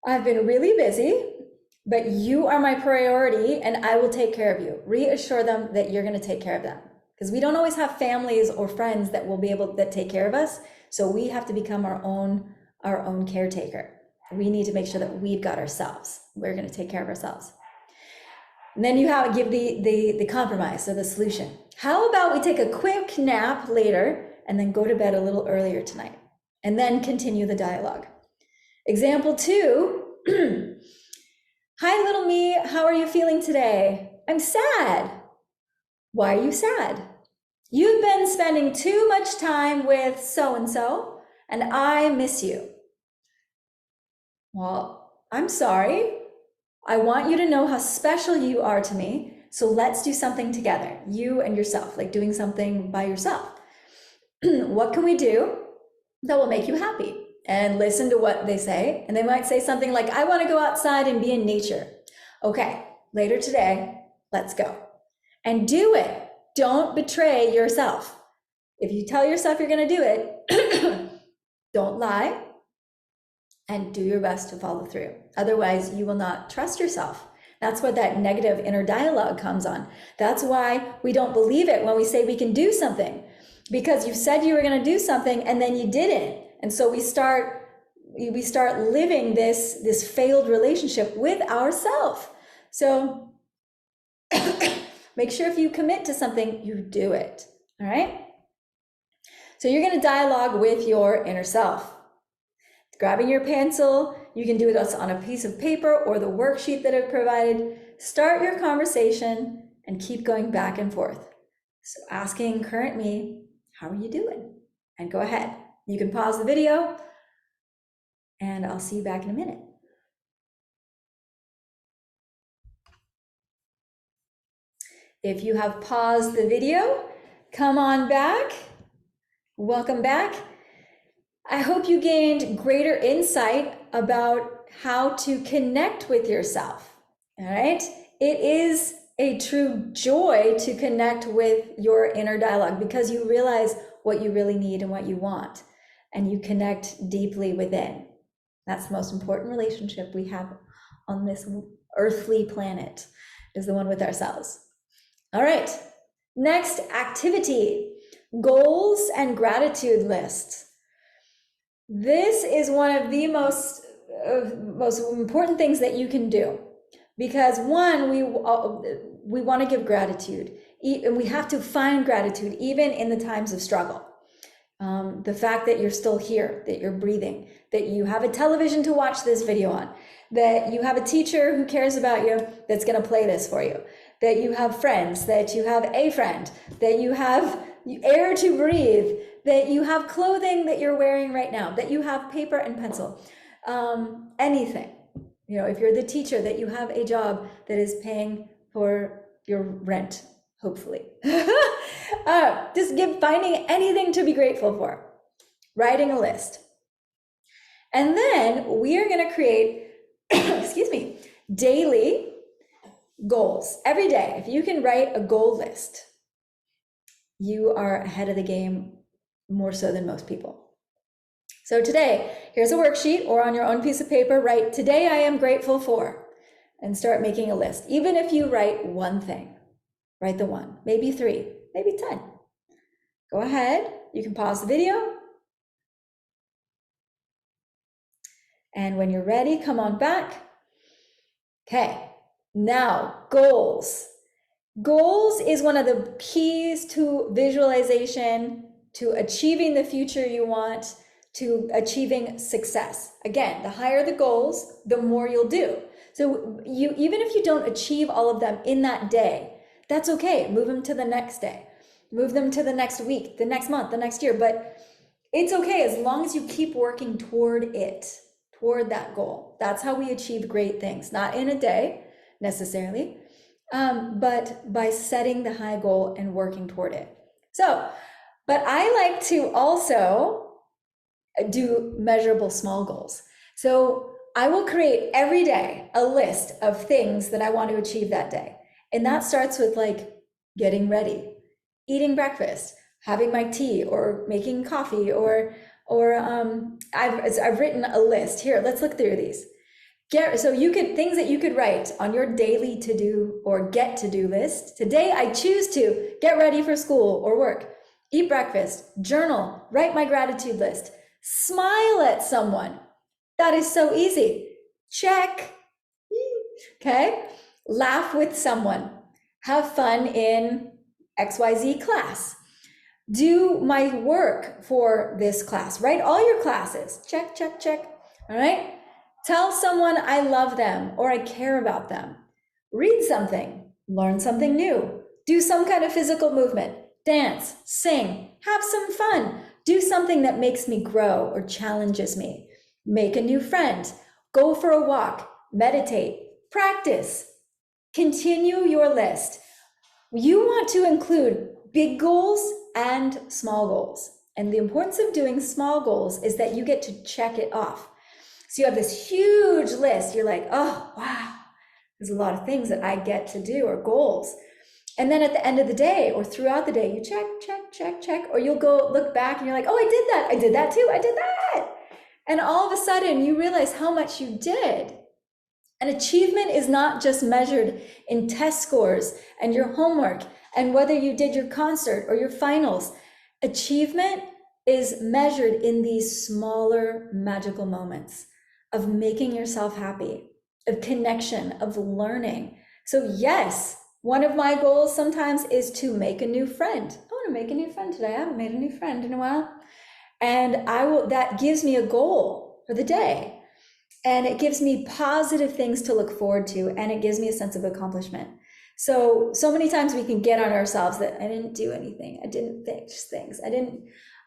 I've been really busy, but you are my priority and I will take care of you. Reassure them that you're going to take care of them. Because we don't always have families or friends that will be able to take care of us. So we have to become our own caretaker. We need to make sure that we've got ourselves. We're going to take care of ourselves. And then you give the compromise, so the solution. How about we take a quick nap later and then go to bed a little earlier tonight, and then continue the dialogue. Example 2, hi, little me, how are you feeling today? I'm sad. Why are you sad? You've been spending too much time with so-and-so, and I miss you. Well, I'm sorry. I want you to know how special you are to me. So let's do something together, you and yourself, like doing something by yourself. What can we do that will make you happy? And listen to what they say. And they might say something like, I want to go outside and be in nature. Okay, later today, let's go. And do it. Don't betray yourself. If you tell yourself you're going to do it, don't lie and do your best to follow through. Otherwise, you will not trust yourself. That's what that negative inner dialogue comes on. That's why we don't believe it when we say we can do something, because you said you were going to do something and then you didn't. And so we start living this failed relationship with ourselves. So make sure if you commit to something, you do it. All right. So you're going to dialogue with your inner self. Grabbing your pencil, you can do it on a piece of paper or the worksheet that I've provided. Start your conversation and keep going back and forth. So asking current me, how are you doing? And go ahead. You can pause the video and I'll see you back in a minute. If you have paused the video, come on back. Welcome back. I hope you gained greater insight about how to connect with yourself. All right. It is a true joy to connect with your inner dialogue because you realize what you really need and what you want, and you connect deeply within. That's the most important relationship we have on this earthly planet, is the one with ourselves. All right. Next activity, goals and gratitude lists. This is one of the most important things that you can do, because one, we want to give gratitude, and we have to find gratitude even in the times of struggle. The fact that you're still here, that you're breathing, that you have a television to watch this video on, that you have a teacher who cares about you that's going to play this for you, that you have friends, that you have a friend, that you have air to breathe, that you have clothing that you're wearing right now, that you have paper and pencil, anything. You know, if you're the teacher, that you have a job that is paying for your rent, hopefully. Just finding anything to be grateful for, writing a list. And then we are going to create, excuse me, daily goals every day. If you can write a goal list, you are ahead of the game more so than most people. So today, here's a worksheet, or on your own piece of paper, write, today I am grateful for, and start making a list. Even if you write one thing, write the one, maybe 3, maybe 10. Go ahead, you can pause the video. And when you're ready, come on back. Okay, now goals. Goals is one of the keys to visualization, to achieving the future you want, to achieving success. Again, the higher the goals, the more you'll do. So even if you don't achieve all of them in that day, that's okay. Move them to the next day. Move them to the next week, the next month, the next year. But it's okay as long as you keep working toward it, toward that goal. That's how we achieve great things. Not in a day necessarily, but by setting the high goal and working toward it. So, but I like to also do measurable small goals. So I will create every day a list of things that I want to achieve that day. And that starts with like getting ready, eating breakfast, having my tea, or making coffee, or I've written a list here. Let's look through these. So you could, things that you could write on your daily to do or get to do list. Today I choose to get ready for school or work, eat breakfast, journal, write my gratitude list, smile at someone. That is so easy. Check. Okay. Laugh with someone. Have fun in XYZ class. Do my work for this class. Write all your classes. Check, check, check. All right. Tell someone I love them or I care about them. Read something. Learn something new. Do some kind of physical movement. Dance, sing, have some fun. Do something that makes me grow or challenges me. Make a new friend. Go for a walk. Meditate. Practice. Continue your list. You want to include big goals and small goals. And the importance of doing small goals is that you get to check it off. So you have this huge list. You're like, oh, wow, there's a lot of things that I get to do, or goals. And then at the end of the day or throughout the day, you check, check, check, check, or you'll go look back and you're like, oh, I did that. I did that too. I did that. And all of a sudden you realize how much you did. And achievement is not just measured in test scores and your homework and whether you did your concert or your finals. Achievement is measured in these smaller magical moments of making yourself happy, of connection, of learning. So yes, one of my goals sometimes is to make a new friend. I want to make a new friend today. I haven't made a new friend in a while. And that gives me a goal for the day. And it gives me positive things to look forward to. And it gives me a sense of accomplishment. So many times we can get on ourselves that I didn't do anything. I didn't fix things.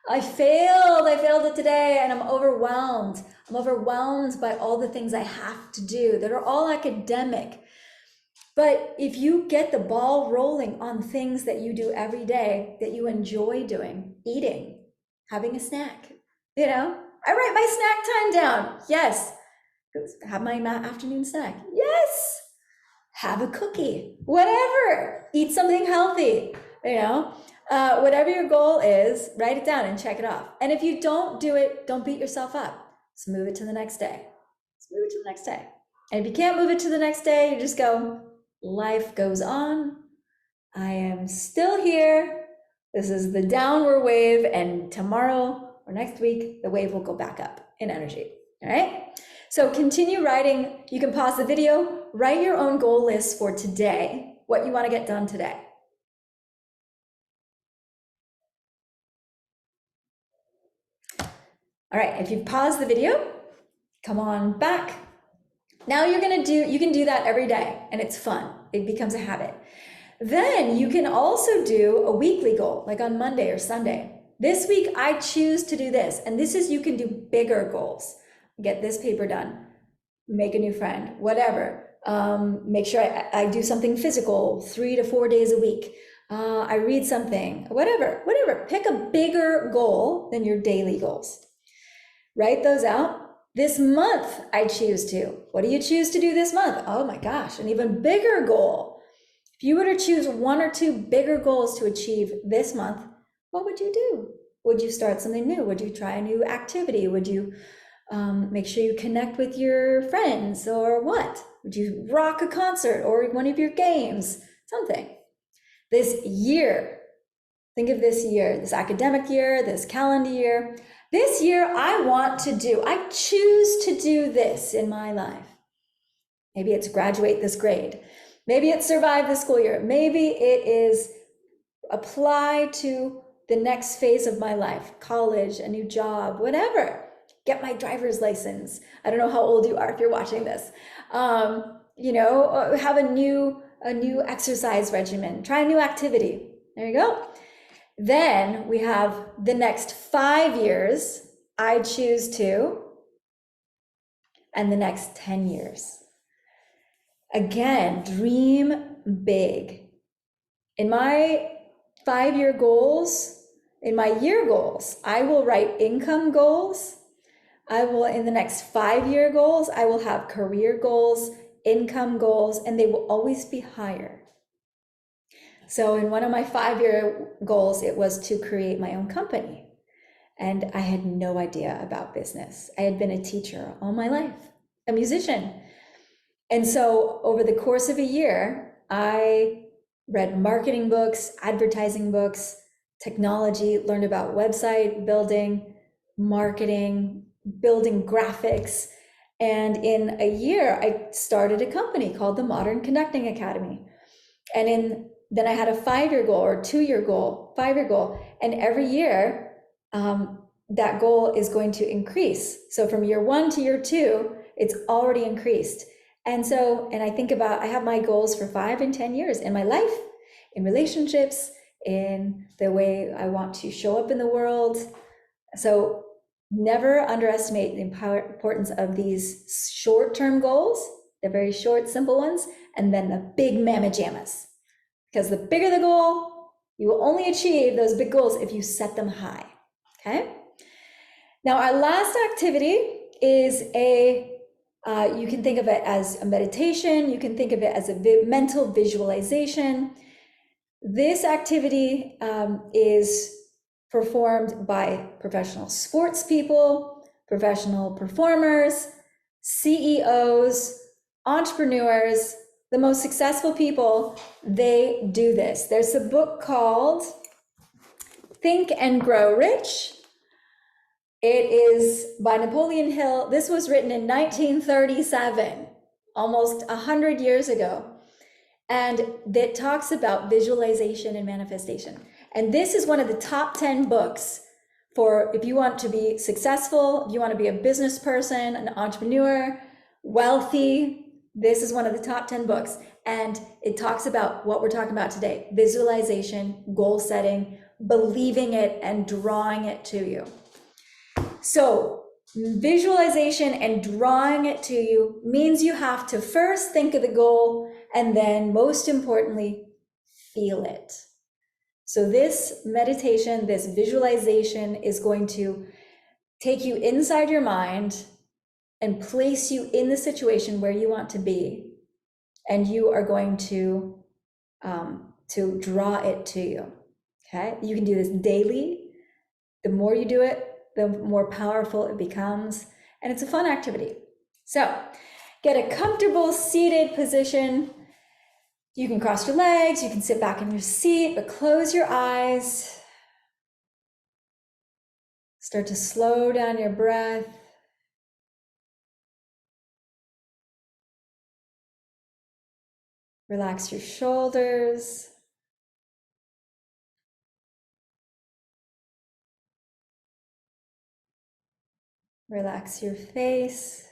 I failed it today, and I'm overwhelmed. I'm overwhelmed by all the things I have to do that are all academic. But if you get the ball rolling on things that you do every day that you enjoy doing, eating, having a snack, I write my snack time down. Yes. Have my afternoon snack. Yes. Have a cookie, whatever. Eat something healthy, whatever your goal is, write it down and check it off. And if you don't do it, don't beat yourself up. Just move it to the next day. And if you can't move it to the next day, you just go, life goes on. I am still here. This is the downward wave, and tomorrow or next week, the wave will go back up in energy. All right. So continue writing. You can pause the video, write your own goal list for today, what you want to get done today. All right, if you've paused the video, come on back. Now you can do that every day, and it's fun. It becomes a habit. Then you can also do a weekly goal, like on Monday or Sunday. This week, I choose to do this, and you can do bigger goals. Get this paper done, make a new friend, whatever. Make sure I do something physical 3 to 4 days a week. I read something, whatever. Pick a bigger goal than your daily goals. Write those out. This month, I choose to. What do you choose to do this month? Oh my gosh, an even bigger goal. If you were to choose 1 or 2 bigger goals to achieve this month, what would you do? Would you start something new? Would you try a new activity? Would you make sure you connect with your friends, or what? Would you rock a concert or one of your games? Something. This year, think of this year, this academic year, this calendar year. This year, I choose to do this in my life. Maybe it's graduate this grade. Maybe it's survive the school year. Maybe it is apply to the next phase of my life, college, a new job, whatever. Get my driver's license. I don't know how old you are if you're watching this. Have a new exercise regimen. Try a new activity. There you go. Then we have the next 5 years, I choose to, and the next 10 years. Again, dream big. In my 5-year goals, in my year goals, I will write income goals. In the next 5-year goals, I will have career goals, income goals, and they will always be higher. So in one of my 5-year goals, it was to create my own company. And I had no idea about business. I had been a teacher all my life, a musician. And so over the course of a year, I read marketing books, advertising books, technology, learned about website building, marketing, building graphics. And in a year, I started a company called the Modern Conducting Academy. And then I had a 5-year goal or 2-year goal, 5-year goal. And every year, that goal is going to increase. So from year 1 to year 2, it's already increased. And I have my goals for 5 and 10 years in my life, in relationships, in the way I want to show up in the world. So never underestimate the importance of these short-term goals, the very short, simple ones, and then the big mamma jammas. Because the bigger the goal, you will only achieve those big goals if you set them high, okay? Now, our last activity is you can think of it as a meditation. You can think of it as a mental visualization. This activity is performed by professional sports people, professional performers, CEOs, entrepreneurs, the most successful people. They do this. There's a book called Think and Grow Rich. It is by Napoleon Hill. This was written in 1937, almost 100 years ago. And that talks about visualization and manifestation. And this is one of the top 10 books for if you want to be successful, if you want to be a business person, an entrepreneur, wealthy. This is one of the top 10 books. And it talks about what we're talking about today: visualization, goal setting, believing it, and drawing it to you. So visualization and drawing it to you means you have to first think of the goal, and then most importantly, feel it. So this meditation, this visualization is going to take you inside your mind and place you in the situation where you want to be. And you are going to draw it to you. Okay, you can do this daily. The more you do it, the more powerful it becomes, and it's a fun activity. So get a comfortable seated position. You can cross your legs, you can sit back in your seat, but close your eyes. Start to slow down your breath. Relax your shoulders. Relax your face.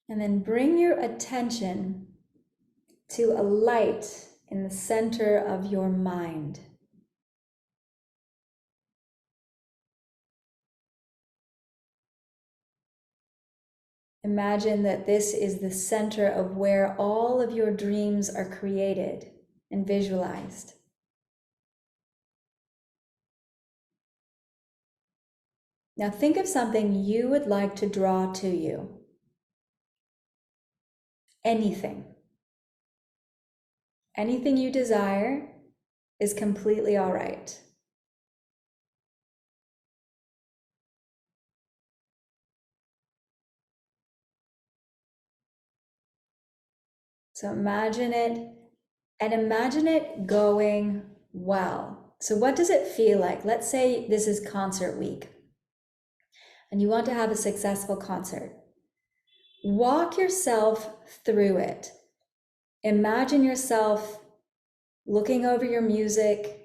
And then bring your attention to a light in the center of your mind. Imagine that this is the center of where all of your dreams are created and visualized. Now think of something you would like to draw to you. Anything. Anything you desire is completely all right. So imagine it, and imagine it going well. So what does it feel like? Let's say this is concert week and you want to have a successful concert. Walk yourself through it. Imagine yourself looking over your music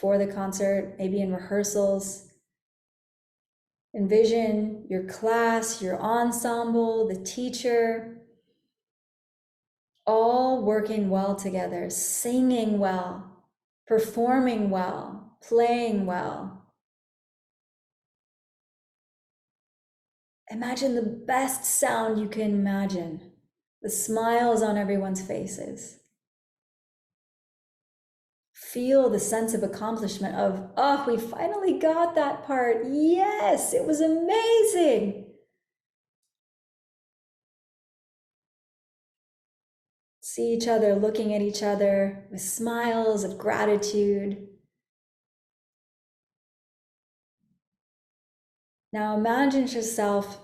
for the concert, maybe in rehearsals. Envision your class, your ensemble, the teacher, all working well together, singing well, performing well, playing well. Imagine the best sound you can imagine, the smiles on everyone's faces. Feel the sense of accomplishment of, oh, we finally got that part. Yes, it was amazing. See each other looking at each other with smiles of gratitude. Now imagine yourself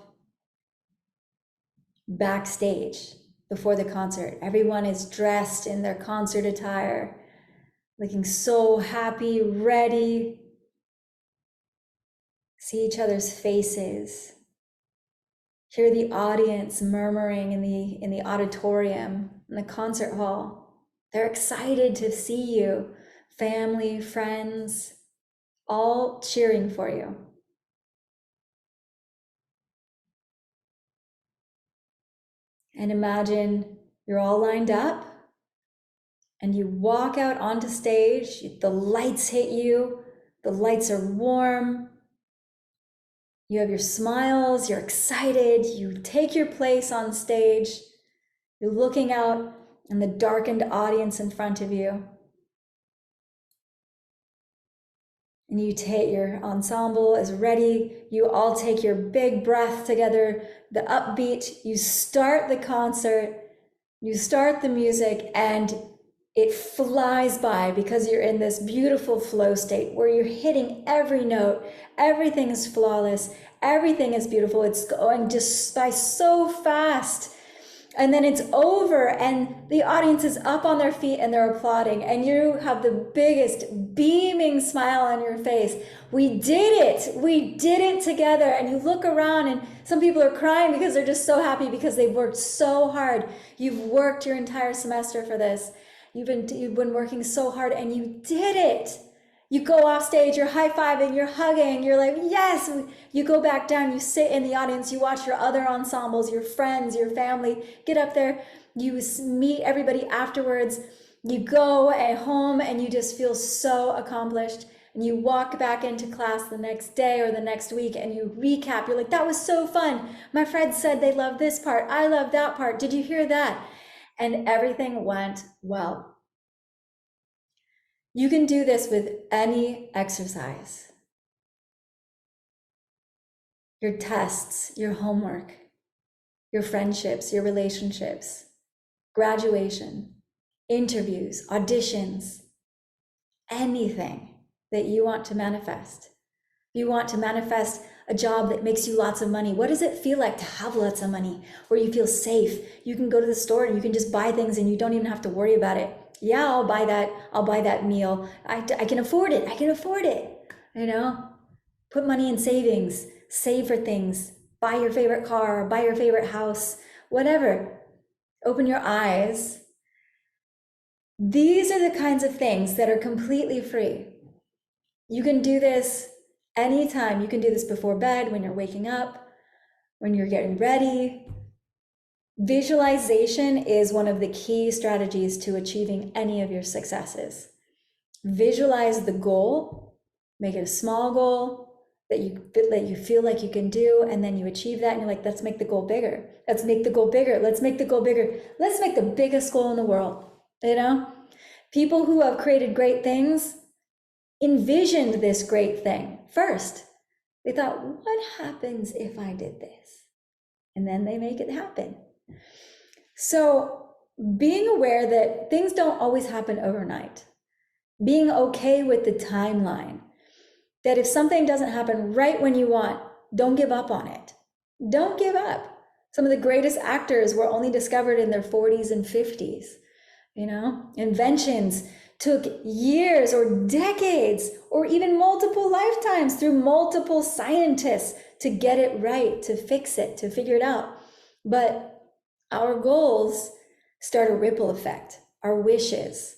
backstage before the concert. Everyone is dressed in their concert attire, looking so happy, ready. See each other's faces. Hear the audience murmuring in the auditorium, in the concert hall. They're excited to see you. Family, friends, all cheering for you. And imagine you're all lined up and you walk out onto stage. The lights hit you. The lights are warm. You have your smiles, you're excited, you take your place on stage, you're looking out in the darkened audience in front of you. And you take your ensemble is ready, you all take your big breath together, the upbeat, you start the concert, you start the music, and it flies by because you're in this beautiful flow state where you're hitting every note, everything is flawless, everything is beautiful, it's going just by so fast. And then it's over and the audience is up on their feet and they're applauding and you have the biggest beaming smile on your face. We did it together. And you look around and some people are crying because they're just so happy because they've worked so hard. You've worked your entire semester for this. You've been working so hard and you did it. You go off stage, you're high-fiving, you're hugging, you're like, yes. You go back down, you sit in the audience, you watch your other ensembles, your friends, your family get up there, you meet everybody afterwards, you go at home and you just feel so accomplished. And you walk back into class the next day or the next week and you recap. You're like, that was so fun. My friends said they loved this part. I love that part. Did you hear that? And everything went well. You can do this with any exercise. Your tests, your homework, your friendships, your relationships, graduation, interviews, auditions, anything that you want to manifest. You want to manifest a job that makes you lots of money. What does it feel like to have lots of money, where you feel safe? You can go to the store and you can just buy things and you don't even have to worry about it. Yeah, I'll buy that meal. I can afford it. I can afford it. You know, put money in savings, save for things, buy your favorite car, buy your favorite house, whatever. Open your eyes. These are the kinds of things that are completely free. You can do this anytime. You can do this before bed, when you're waking up, when you're getting ready. Visualization is one of the key strategies to achieving any of your successes. Visualize the goal, make it a small goal that you feel like you can do, and then you achieve that and you're like, let's make the goal bigger. Let's make the goal bigger. Let's make the goal bigger. Let's make the biggest goal in the world. You know, people who have created great things envisioned this great thing first. They thought, what happens if I did this? And then they make it happen. So being aware that things don't always happen overnight, being okay with the timeline, that if something doesn't happen right when you want, don't give up on it. Don't give up. Some of the greatest actors were only discovered in their 40s and 50s. You know, inventions took years or decades or even multiple lifetimes through multiple scientists to get it right, to fix it, to figure it out. But our goals start a ripple effect, our wishes.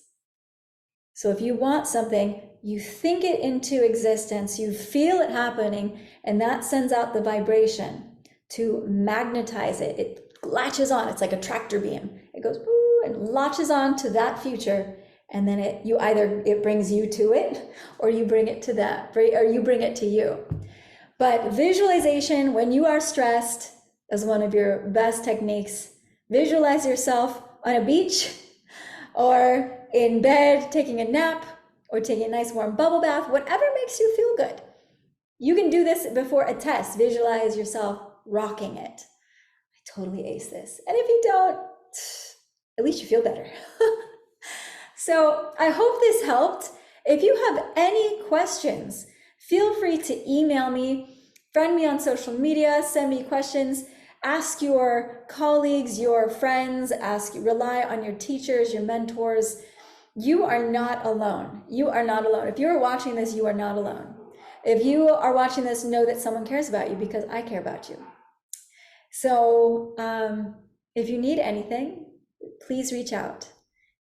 So if you want something, you think it into existence, you feel it happening, and that sends out the vibration to magnetize it. It latches on. It's like a tractor beam. It goes woo, and latches on to that future, and then it brings you to it, or you bring it to that, or you bring it to you. But visualization, when you are stressed, is one of your best techniques. Visualize yourself on a beach or in bed taking a nap or taking a nice warm bubble bath, whatever makes you feel good. You can do this before a test. Visualize yourself rocking it. I totally ace this. And if you don't, at least you feel better. So I hope this helped. If you have any questions, feel free to email me, friend me on social media, send me questions. Ask your colleagues, your friends, rely on your teachers, your mentors. You are not alone. You are not alone. If you're watching this, you are not alone. If you are watching this, know that someone cares about you because I care about you. So if you need anything, please reach out.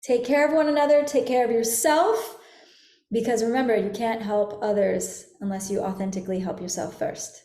Take care of one another, take care of yourself, because remember, you can't help others unless you authentically help yourself first.